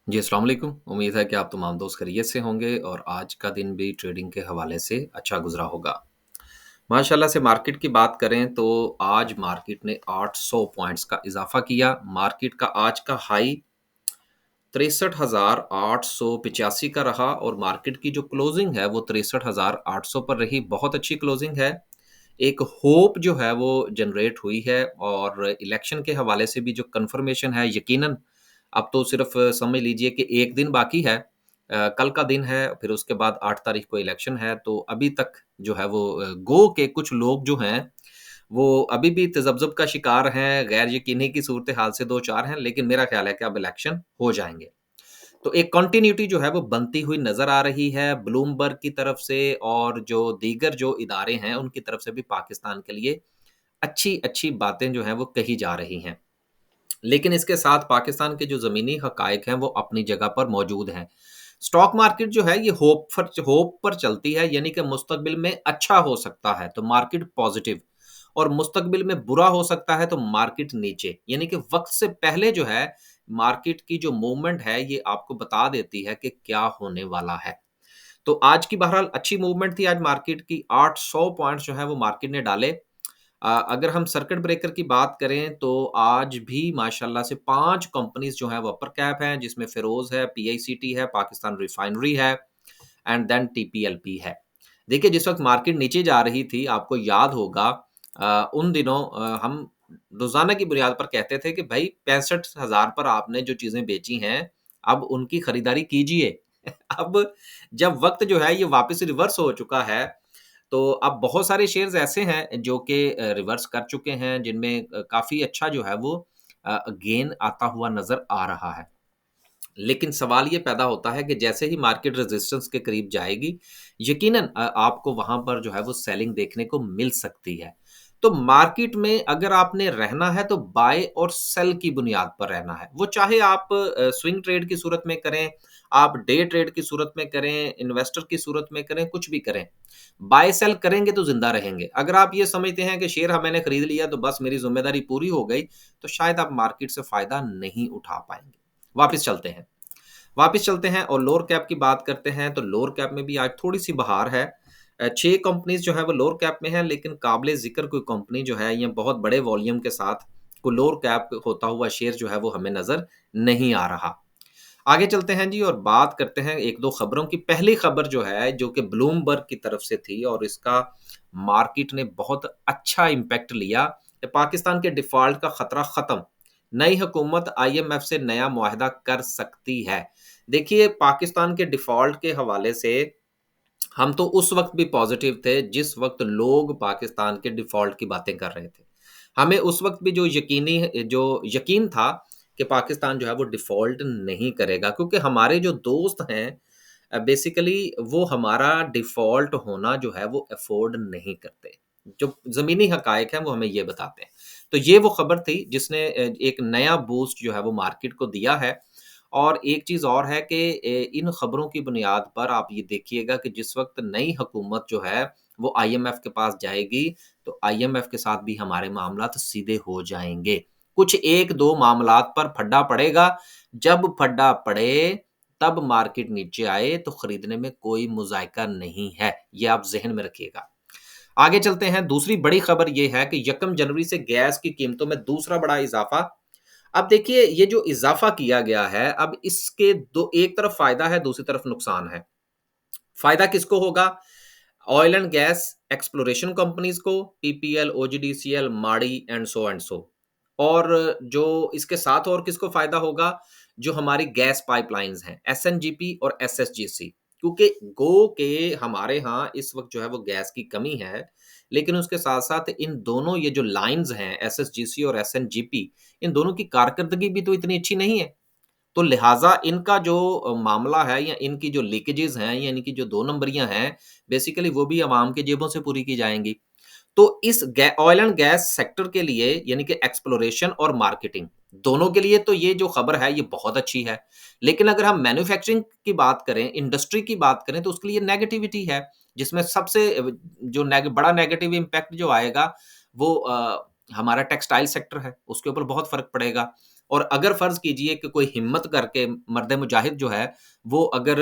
जी, अस्सलाम वालेकुम। उम्मीद है कि आप तमाम दोस्त खैरियत से होंगे और आज का दिन भी ट्रेडिंग के हवाले से अच्छा गुज़रा होगा। माशाल्लाह से मार्केट की बात करें तो आज मार्केट ने 800 पॉइंट्स का इज़ाफ़ा किया। मार्केट का आज का हाई 63,885 का रहा और मार्केट की जो क्लोजिंग है वो 63,800 पर रही। बहुत अच्छी क्लोजिंग है। एक होप जो है वो जनरेट हुई है और इलेक्शन के हवाले से भी जो कन्फर्मेशन है यकीनन अब तो सिर्फ समझ लीजिए कि 1 दिन बाकी है। कल का दिन है, फिर उसके बाद 8 तारीख को इलेक्शन है, तो अभी तक जो है वो गो के कुछ लोग जो हैं, वो अभी भी तज़ब्ज़ुब का शिकार हैं, गैर यकीनी की सूरत-ए-हाल से दो-चार हैं, लेकिन मेरा ख़्याल है कि अब इलेक्शन हो जाएँगे। तो एक कंटिन्यूटी जो है वो बनती हुई नज़र आ रही है ब्लूमबर्ग की तरफ से और जो दीगर जो इदारे हैं, उनकी तरफ से भी पाकिस्तान के लिए अच्छी-अच्छी बातें जो हैं वो कही जा रही हैं। लेकिन इसके साथ पाकिस्तान के जो ज़मीनी हक़ाइक़ हैं, वो अपनी जगह पर मौजूद हैं। स्टॉक मार्केट जो है, ये होप पर चलती है, यानी कि मुस्तक़बिल में अच्छा हो सकता है, तो मार्केट पॉज़िटिव और मुस्तक़बिल में बुरा हो सकता है, तो मार्केट नीचे। यानी कि वक़्त से पहले जो है, मार्केट की जो मूवमेंट है, ये आपको बता देती है कि क्या होने वाला है। तो आज की बहरहाल अच्छी मूवमेंट थी आज मार्केट की, 800 पॉइंट्स जो हैं, वो मार्केट ने डाले। अगर हम सर्किट ब्रेकर की बात करें तो आज भी माशाल्लाह से 5 कंपनीज़ जो हैं वो अपर कैप हैं जिसमें फेरोज़ है, पीआईसीटी है, पाकिस्तान रिफाइनरी है एंड देन टीपीएलपी है। देखिए जिस वक़्त मार्केट नीचे जा रही थी आपको याद होगा उन दिनों हम रोज़ाना की बुनियाद पर कहते थे कि भई 65,000 पर आपने जो चीज़ें बेची हैं, अब उनकी खरीदारी कीजिए। अब जब वक़्त जो है ये वापस रिवर्स हो चुका है तो अब बहुत सारे शेयर्स ऐसे हैं जो कि रिवर्स कर चुके हैं जिनमें काफ़ी अच्छा जो है वो गेन आता हुआ नज़र आ रहा है। लेकिन सवाल ये पैदा होता है कि जैसे ही मार्केट रेजिस्टेंस के करीब जाएगी, यकीनन आपको वहाँ पर जो है वो सेलिंग देखने को मिल सकती है। तो मार्केट में अगर आपने रहना है तो बाय और सेल की बुनियाद पर रहना है। वो चाहे आप स्विंग ट्रेड की सूरत में करें, आप डे ट्रेड की सूरत में करें, इन्वेस्टर की सूरत में करें, कुछ भी करें। बाय सेल करेंगे तो ज़िंदा रहेंगे। अगर आप ये समझते हैं कि शेयर मैंने खरीद लिया तो बस मेरी ज़िम्मेदारी पूरी हो गई, तो शायद आप मार्केट से फ़ायदा नहीं उठा पाएँगे। वापस चलते हैं। वापिस चलते हैं और लोअर कैप की बात करते हैं, तो लोअर कैप में भी आज थोड़ी-सी बहार है। 6 कंपनीज़ जो है वो लोअर कैप में हैं, लेकिन काबिल-ज़िक्र कोई कंपनी जो है, ये बहुत बड़े वॉल्यूम के साथ कोई लोअर कैप होता हुआ शेयर जो है वो हमें नज़र नहीं आ रहा। आगे चलते हैं जी और बात करते हैं 1-2 खबरों की। पहली खबर जो है, जो कि ब्लूमबर्ग की तरफ से थी और इसका मार्केट ने बहुत अच्छा इम्पैक्ट लिया कि पाकिस्तान के डिफ़ॉल्ट का खतरा खत्म। नई हुकूमत आईएमएफ से नया मुआहदा कर सकती है। देखिए, पाकिस्तान के डिफ़ॉल्ट के हवाले से हम तो उस वक़्त भी पॉज़िटिव थे, जिस वक़्त लोग पाकिस्तान के डिफ़ॉल्ट की बातें कर रहे थे। हमें उस वक़्त भी जो यकीन था कि पाकिस्तान जो है वो डिफ़ॉल्ट नहीं करेगा क्योंकि हमारे जो दोस्त हैं बेसिकली वो हमारा डिफ़ॉल्ट होना जो है वो अफ़ोर्ड नहीं करते। जो ज़मीनी हक़ाइक़ हैं वो हमें ये बताते हैं। तो ये वो ख़बर थी जिसने एक नया बूस्ट जो है वो मार्केट को दिया है और एक चीज़ और है कि इन ख़बरों की बुनियाद पर आप ये देखिएगा कि जिस वक़्त नई हुकूमत जो है वो आईएमएफ के पास जाएगी, तो आईएमएफ के साथ भी हमारे मामलात सीधे हो जाएँगे। कुछ 1-2 मामलात पर फड्डा पड़ेगा, जब फड्डा पड़े तब मार्केट नीचे आए तो खरीदने में कोई मुज़ायका नहीं है, ये आप ज़हन में रखिएगा। आगे चलते हैं, दूसरी बड़ी खबर ये है कि 1 जनवरी से गैस की कीमतों में दूसरा बड़ा इज़ाफ़ा। अब देखिए ये जो इज़ाफ़ा किया गया है, अब इसके दो एक तरफ फ़ायदा है, दूसरी तरफ नुकसान है। फ़ायदा किसको होगा? Oil and gas exploration companies को, पीपीएल, ओजीडीसीएल, माड़ी एंड सो। और जो इसके साथ और किसको फ़ायदा होगा? जो हमारी गैस पाइपलाइन्स हैं, एसएनजीपी और एसएसजीसी। क्योंकि गो के हमारे यहाँ इस वक़्त जो है वो गैस की कमी है, लेकिन उसके साथ-साथ इन दोनों ये जो लाइन्स हैं, एसएसजीसी और एसएनजीपी, इन दोनों की कारकर्दगी भी तो इतनी अच्छी नहीं है। तो लिहाज़ा इनका जो मामला है या इनकी जो लीकेजेज़ हैं या इनकी जो 2 नंबरियाँ हैं, बेसिकली वो भी अवाम की जेबों से पूरी की जाएँगी। तो इस गै ऑयल एंड गैस सेक्टर के लिए यानी कि एक्सप्लोरेशन और मार्केटिंग, दोनों के लिए तो ये जो खबर है ये बहुत अच्छी है। लेकिन अगर हम मैन्युफैक्चरिंग की बात करें, इंडस्ट्री की बात करें तो उसके लिए नेगेटिविटी है, जिसमें सबसे जो बड़ा नेगेटिव इम्पैक्ट जो आएगा वो हमारा टेक्सटाइल सेक्टर है, उसके ऊपर बहुत फ़र्क पड़ेगा। और अगर फ़र्ज़ कीजिए कि कोई हिम्मत करके मर्द मुजाहिद जो है, वो अगर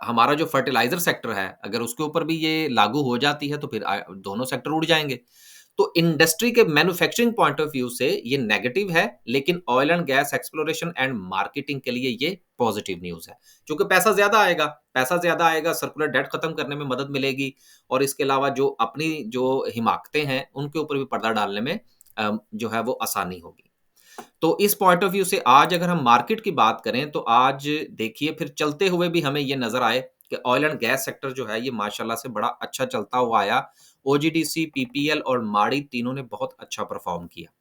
हमारा जो फर्टिलाइज़र सेक्टर है, अगर उसके ऊपर भी ये लागू हो जाती है, तो फिर दोनों सेक्टर उड़ जाएँगे। तो इंडस्ट्री के मैन्युफैक्चरिंग पॉइंट ऑफ व्यू से ये नेगेटिव है, लेकिन oil and gas exploration and marketing के लिए ये पॉज़िटिव न्यूज़ है। क्योंकि पैसा ज़्यादा आएगा, सर्कुलर डेट खत्म करने में मदद मिलेगी और इसके अलावा जो अपनी जो हिमाकतें हैं, उनके ऊपर भी पर्दा डालने में जो है वो आसानी होगी। तो इस पॉइंट ऑफ व्यू से आज अगर हम मार्केट की बात करें, तो आज देखिए फिर चलते हुए भी हमें ये नज़र आए कि ऑयल एंड गैस सेक्टर जो है, ये माशाल्लाह से बड़ा अच्छा चलता हुआ आया। ओजीडीसी, पीपीएल और माड़ी तीनों ने बहुत अच्छा परफ़ॉर्म किया।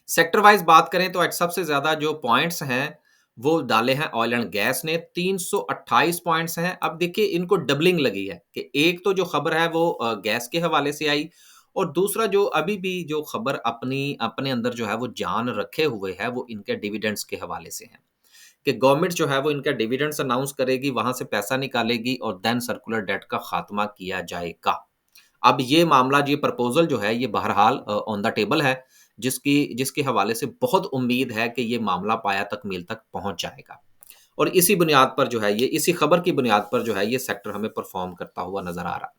सेक्टर वाइज़ बात करें तो आज सबसे ज़्यादा जो पॉइंट्स हैं, वो डाले हैं ऑयल एंड गैस ने 328 पॉइंट्स हैं। अब देखिए इनको डबलिंग लगी है कि एक तो जो खबर है वो गैस के हवाले से आई और दूसरा जो अभी भी जो खबर अपने अंदर जो है वो जान रखे हुए है, वो इनके डिविडेंड्स के हवाले से है। कि गवर्नमेंट जो है वो इनका डिविडेंड्स अनाउंस करेगी, वहाँ से पैसा निकालेगी और देन सर्कुलर डेट का खात्मा किया जाएगा। अब ये मामला ये प्रपोज़ल जो है ये बहरहाल ऑन द टेबल है, जिसके हवाले से बहुत उम्मीद है कि ये मामला पाया तकमील तक पहुँच जाएगा। और इसी बुनियाद पर जो है ये इसी खबर की बुनियाद पर जो है ये सेक्टर हमें परफ़ॉर्म करता हुआ नज़र आ रहा है।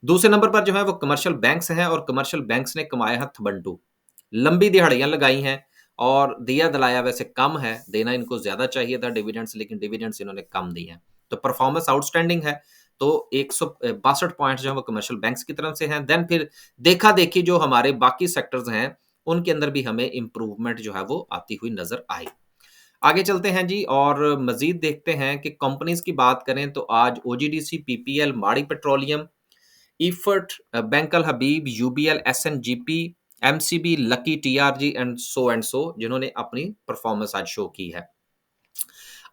दूसरे नंबर पर जो है वो कमर्शियल बैंक्स हैं और कमर्शियल बैंक्स ने कमाए हैं थबंटू। लंबी दिहाड़ियाँ लगाई हैं और दिया-दलाया वैसे कम है, देना इनको ज़्यादा चाहिए था डिविडेंड्स लेकिन डिविडेंड्स इन्होंने कम दिए हैं। तो परफ़ॉर्मेंस आउटस्टैंडिंग है, तो 162 पॉइंट्स जो है वो कमर्शियल बैंक्स की तरफ से हैं। देन फिर देखा-देखी जो हमारे बाकी सेक्टर्स हैं, उनके अंदर भी हमें इम्प्रूवमेंट जो है वो आती हुई नज़र आई। आगे चलते हैं जी और मज़ीद देखते हैं कि कंपनीज़ की बात करें तो आज OGDC, PPL, Mari petroleum, Efert, bank Al Habib, UBL, SNGP, MCB, Lucky, TRG and so जिन्होंने अपनी परफॉर्मेंस आज शो की है।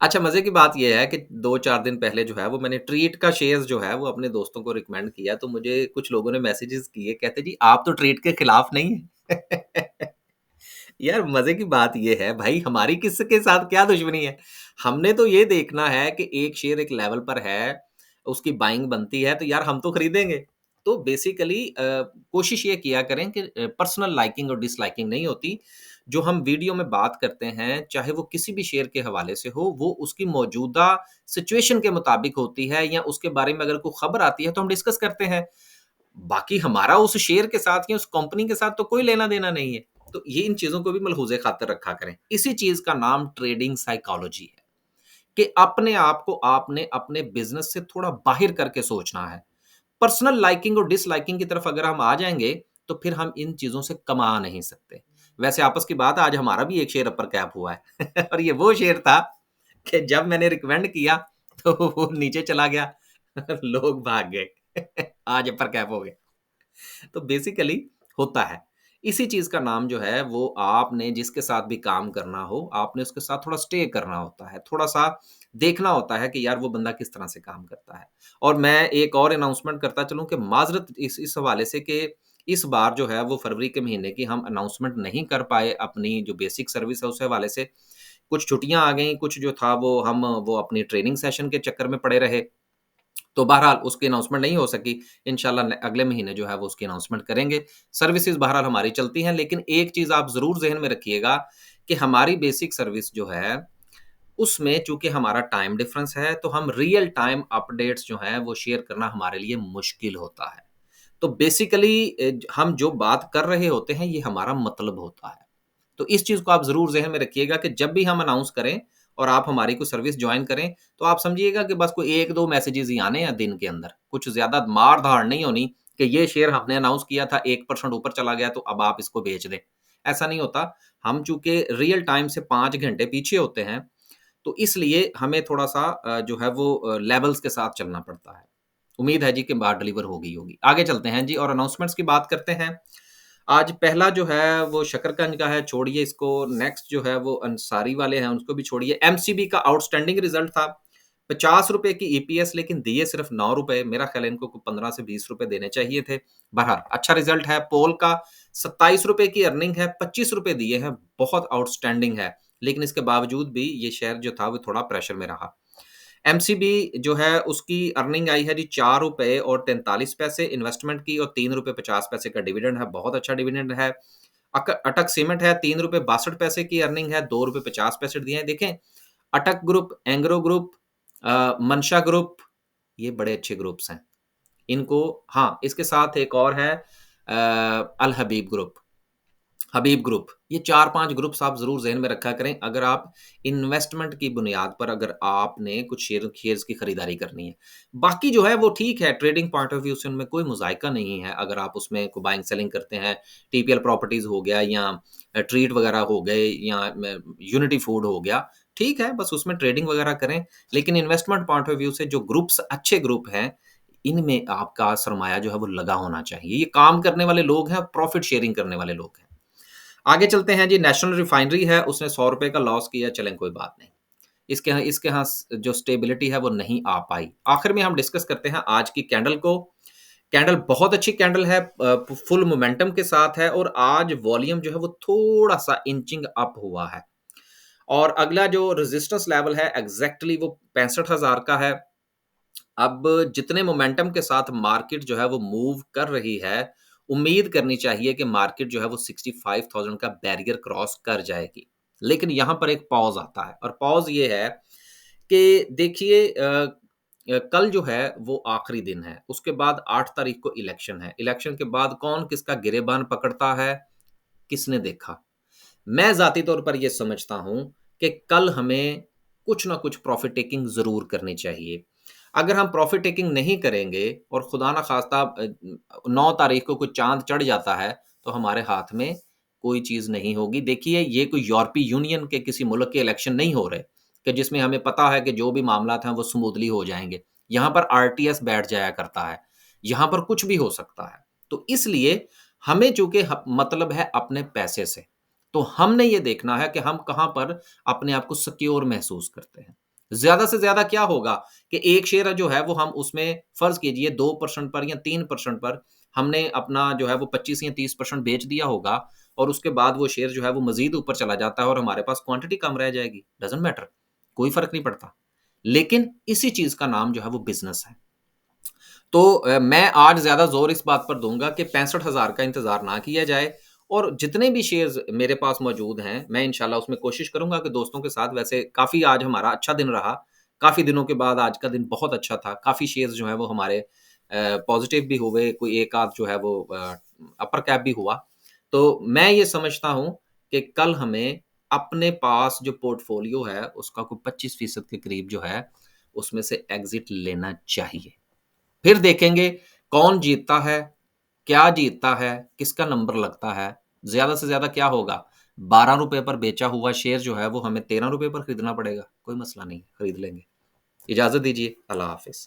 अच्छा मज़े की बात ये है कि 2-4 दिन पहले जो है वो मैंने ट्रीट का शेयर्स जो है वो अपने दोस्तों को रिकमेंड किया तो मुझे कुछ लोगों ने मैसेजेस किए कहते जी आप तो ट्रीट के खिलाफ नहीं है। यार मज़े की बात ये है भाई हमारी किसके साथ क्या दुश्मनी है? हमने तो ये देखना है कि एक शेयर एक लेवल पर है, उसकी बाइंग बनती है तो यार हम तो खरीदेंगे। तो बेसिकली कोशिश ये किया करें कि पर्सनल लाइकिंग और डिसलाइकिंग नहीं होती। जो हम वीडियो में बात करते हैं, चाहे वो किसी भी शेयर के हवाले से हो, वो उसकी मौजूदा सिचुएशन के मुताबिक होती है या उसके बारे में अगर कोई खबर आती है तो हम डिस्कस करते हैं। बाकी हमारा उस शेयर के साथ या उस कंपनी के साथ तो कोई लेना-देना नहीं है। तो ये इन चीज़ों को भी मलहूज़े खातिर रखा करें। इसी चीज़ का नाम ट्रेडिंग साइकोलॉजी है, कि अपने आप को आपने अपने बिज़नेस से थोड़ा बाहिर करके सोचना है। पर्सनल लाइकिंग और डिसलाइकिंग की तरफ अगर हम आ जाएँगे, तो फिर हम इन चीज़ों से कमा नहीं सकते। वैसे आपस की बात आज हमारा भी एक शेयर अपर कैप हुआ है और ये वो शेयर था कि जब मैंने रिकमेंड किया, तो वो नीचे चला गया, लोग भाग गए। आज अपर कैप हो गया। तो बेसिकली होता है। इसी चीज़ का नाम जो है वो आपने जिसके साथ भी काम करना हो, आपने उसके साथ थोड़ा स्टे करना होता है। थोड़ा-सा देखना होता है कि यार वो बंदा किस तरह से काम करता है। और मैं एक और अनाउंसमेंट करता चलूँ कि माज़रत इस हवाले से कि इस बार जो है वो फरवरी के महीने की हम अनाउंसमेंट नहीं कर पाए अपनी जो बेसिक सर्विस है उस हवाले से। कुछ छुट्टियाँ आ गईं, कुछ जो था वो अपनी ट्रेनिंग सेशन के चक्कर में पड़े रहे। तो बहरहाल उसकी अनाउंसमेंट नहीं हो सकी। इंशाल्लाह न अगले महीने जो है वो उसकी अनाउंसमेंट करेंगे। सर्विसेज़ बहरहाल हमारी चलती हैं, लेकिन एक चीज़ आप ज़रूर ज़हन में रखिएगा कि हमारी बेसिक सर्विस जो है, उसमें चूँकि हमारा टाइम डिफ़रेंस है, तो हम रियल टाइम अपडेट्स जो हैं, वो शेयर करना हमारे लिए मुश्किल होता है। तो बेसिकली हम जो बात कर रहे होते हैं, ये हमारा मतलब होता है। तो इस चीज़ को आप ज़रूर ज़हन में रखिएगा कि जब भी हम अनाउंस करें और आप हमारी कोई सर्विस जॉइन करें, तो आप समझिएगा कि बस कोई 1-2 मैसेजेज़ ही आने हैं दिन के अंदर। कुछ ज़्यादा मार-धाड़ नहीं होनी कि ये शेयर हमने अनाउंस किया था 1% ऊपर चला गया तो अब आप इसको बेच दें। ऐसा नहीं होता। हम चूँकि रियल टाइम से 5 घंटे पीछे होते हैं, तो इसलिए हमें थोड़ा-सा जो है वो लेवल्स के साथ चलना पड़ता है। उम्मीद है जी कि बात डिलीवर हो गई होगी। आगे चलते हैं जी और अनाउंसमेंट्स की बात करते हैं। आज पहला जो है वो शकरकंज का है, छोड़िए इसको। नेक्स्ट जो है वो अंसारी वाले हैं, उसको भी छोड़िए। एमसीबी का आउटस्टैंडिंग रिज़ल्ट था। ₹50 की ईपीएस लेकिन दिए सिर्फ़ ₹9। मेरा ख़्याल है इनको को 15 से ₹20 देने चाहिए थे। बहरहाल अच्छा रिज़ल्ट है। पोल का ₹27 की अर्निंग है, ₹25 दिए हैं, बहुत आउटस्टैंडिंग है। लेकिन इसके बावजूद भी ये शेयर जो था वो थोड़ा प्रेशर में रहा। एमसीबी जो है उसकी अर्निंग आई है जी ₹4 और 43 पैसे इन्वेस्टमेंट की और ₹3.50 का डिविडेंड है, बहुत अच्छा डिविडेंड है। अटक सीमेंट है, ₹3.62 की अर्निंग है, ₹2.50 दिए हैं। देखें, अटक ग्रुप, एंग्रो ग्रुप, मंशा ग्रुप, ये बड़े अच्छे ग्रुप्स हैं। इनको, हाँ, इसके साथ एक और है अल हबीब ग्रुप, हबीब ग्रुप। ये 4-5 ग्रुप्स आप ज़रूर ज़हन में रखा करें, अगर आप इन्वेस्टमेंट की बुनियाद पर अगर आपने कुछ शेयर्स की खरीदारी करनी है। बाकी जो है वो ठीक है, ट्रेडिंग पॉइंट ऑफ व्यू से उनमें कोई मुज़ायका नहीं है। अगर आप उसमें को बाइंग सेलिंग करते हैं, टीपीएल प्रॉपर्टीज़ हो गया या ट्रीट वगैरह हो गए या यूनिटी फूड हो गया, ठीक है, बस उसमें ट्रेडिंग वगैरह करें। लेकिन इन्वेस्टमेंट पॉइंट ऑफ व्यू से जो ग्रुप्स अच्छे ग्रुप हैं, इनमें आपका सरमाया जो है वो लगा होना चाहिए। ये काम करने वाले लोग हैं, प्रॉफिट शेयरिंग करने वाले लोग हैं। आगे चलते हैं जी, नेशनल रिफाइनरी है, उसने ₹100 का लॉस किया, चलें कोई बात नहीं। इसके यहाँ जो स्टेबिलिटी है वो नहीं आ पाई। आखिर में हम डिस्कस करते हैं आज की कैंडल को। कैंडल बहुत अच्छी कैंडल है, फुल मोमेंटम के साथ है और आज वॉल्यूम जो है वो थोड़ा-सा इंचिंग अप हुआ है। और अगला जो रेजिस्टेंस लेवल है एग्ज़ैक्टली वो 65,000 का है। अब जितने मोमेंटम के साथ मार्केट जो है वो मूव कर रही है, उम्मीद करनी चाहिए कि मार्केट जो है वो 65,000 का बैरियर क्रॉस कर जाएगी। लेकिन यहाँ पर एक पॉज़ आता है और पॉज़ ये है कि देखिए, कल जो है वो आखिरी दिन है, उसके बाद 8 तारीख को इलेक्शन है। इलेक्शन के बाद कौन किसका गिरेबान पकड़ता है, किसने देखा? मैं ज़ाती तौर पर ये समझता हूँ कि कल हमें कुछ ना कुछ प्रॉफ़िट टेकिंग ज़रूर करनी चाहिए। अगर हम प्रॉफ़िट टेकिंग नहीं करेंगे और खुदा ना ख़ास्ता 9 तारीख को कोई चाँद चढ़ जाता है, तो हमारे हाथ में कोई चीज़ नहीं होगी। देखिए, ये कोई यूरोपीय यूनियन के किसी मुल्क के इलेक्शन नहीं हो रहे कि जिसमें हमें पता है कि जो भी मामलात हैं, वो स्मूथली हो जाएँगे। यहाँ पर आरटीएस बैठ जाया करता है। यहाँ पर कुछ भी हो सकता है। तो इसलिए हमें चूँकि मतलब है अपने पैसे से, तो हमने ये देखना है कि हम कहाँ पर अपने आप को सिक्योर महसूस करते हैं। ज़्यादा से ज़्यादा क्या होगा कि एक शेयर जो है वो हम उसमें फ़र्ज़ कीजिए 2% पर या 3% पर हमने अपना जो है वो 25 या 30% बेच दिया होगा और उसके बाद वो शेयर जो है वो मज़ीद ऊपर चला जाता है और हमारे पास क्वांटिटी कम रह जाएगी। डज़न्ट मैटर, कोई फ़र्क नहीं पड़ता। लेकिन इसी चीज़ का नाम जो है वो बिज़नेस है। तो मैं आज ज़्यादा ज़ोर इस बात पर दूँगा कि 65,000 का इंतज़ार ना किया जाए और जितने भी शेयर्स मेरे पास मौजूद हैं, मैं इंशाल्लाह उसमें कोशिश करूँगा कि दोस्तों के साथ, वैसे काफ़ी आज हमारा अच्छा दिन रहा। काफ़ी दिनों के बाद आज का दिन बहुत अच्छा था। काफ़ी शेयर्स जो हैं वो हमारे पॉज़िटिव भी हुए, कोई एक आध जो है वो अपर कैप भी हुआ। तो मैं ये समझता हूँ कि कल हमें अपने पास जो पोर्टफ़ोलियो है, उसका कोई 25% के करीब जो है, उसमें से एग्ज़िट लेना चाहिए। फिर देखेंगे कौन जीतता है, क्या जीतता है, किसका नंबर लगता है। ज़्यादा से ज़्यादा क्या होगा, ₹12 पर बेचा हुआ शेयर जो है वो हमें ₹13 पर खरीदना पड़ेगा, कोई मसला नहीं, खरीद लेंगे। इजाज़त दीजिए, अल्लाह हाफ़िज़।